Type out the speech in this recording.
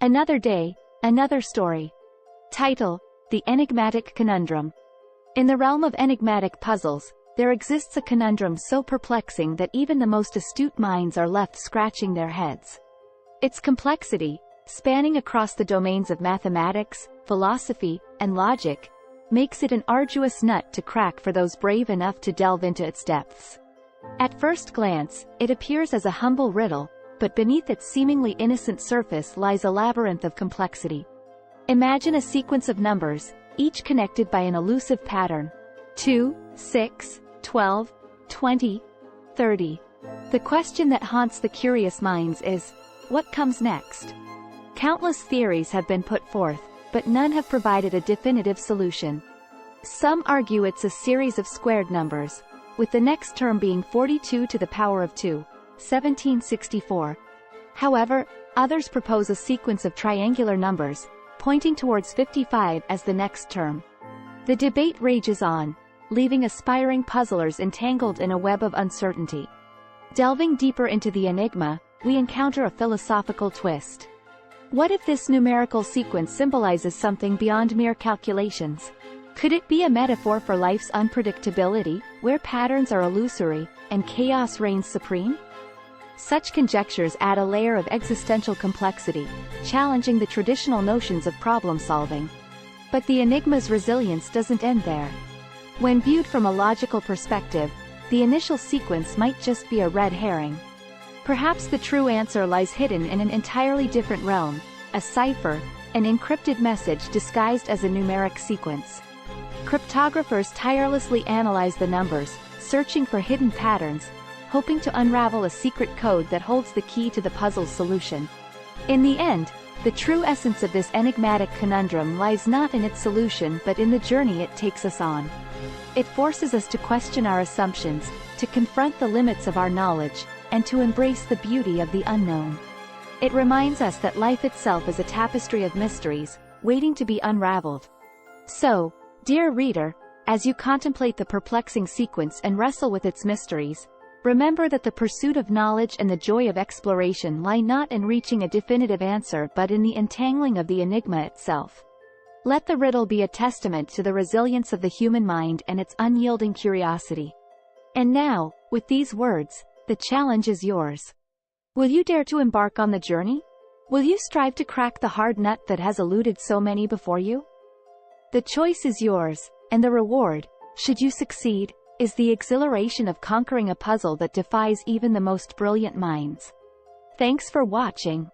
Another day, another story. Title: The Enigmatic Conundrum. In the realm of enigmatic puzzles, there exists a conundrum so perplexing that even the most astute minds are left scratching their heads. Its complexity, spanning across the domains of mathematics, philosophy, and logic, makes it an arduous nut to crack for those brave enough to delve into its depths. At first glance, it appears as a humble riddle, but beneath its seemingly innocent surface lies a labyrinth of complexity. Imagine a sequence of numbers, each connected by an elusive pattern. 2, 6, 12, 20, 30. The question that haunts the curious minds is, what comes next? Countless theories have been put forth, but none have provided a definitive solution. Some argue it's a series of squared numbers, with the next term being 42 to the power of 2, 1764. However, others propose a sequence of triangular numbers, pointing towards 55 as the next term. The debate rages on, leaving aspiring puzzlers entangled in a web of uncertainty. Delving deeper into the enigma, we encounter a philosophical twist. What if this numerical sequence symbolizes something beyond mere calculations? Could it be a metaphor for life's unpredictability, where patterns are illusory, and chaos reigns supreme? Such conjectures add a layer of existential complexity, challenging the traditional notions of problem-solving. But the enigma's resilience doesn't end there. When viewed from a logical perspective, the initial sequence might just be a red herring. Perhaps the true answer lies hidden in an entirely different realm, a cipher, an encrypted message disguised as a numeric sequence. Cryptographers tirelessly analyze the numbers, searching for hidden patterns, hoping to unravel a secret code that holds the key to the puzzle's solution. In the end, the true essence of this enigmatic conundrum lies not in its solution but in the journey it takes us on. It forces us to question our assumptions, to confront the limits of our knowledge, and to embrace the beauty of the unknown. It reminds us that life itself is a tapestry of mysteries, waiting to be unraveled. So, dear reader, as you contemplate the perplexing sequence and wrestle with its mysteries, remember that the pursuit of knowledge and the joy of exploration lie not in reaching a definitive answer but in the entangling of the enigma itself. Let the riddle be a testament to the resilience of the human mind and its unyielding curiosity. And now, with these words, the challenge is yours. Will you dare to embark on the journey? Will you strive to crack the hard nut that has eluded so many before you? The choice is yours, and the reward, should you succeed, is the exhilaration of conquering a puzzle that defies even the most brilliant minds. Thanks for watching.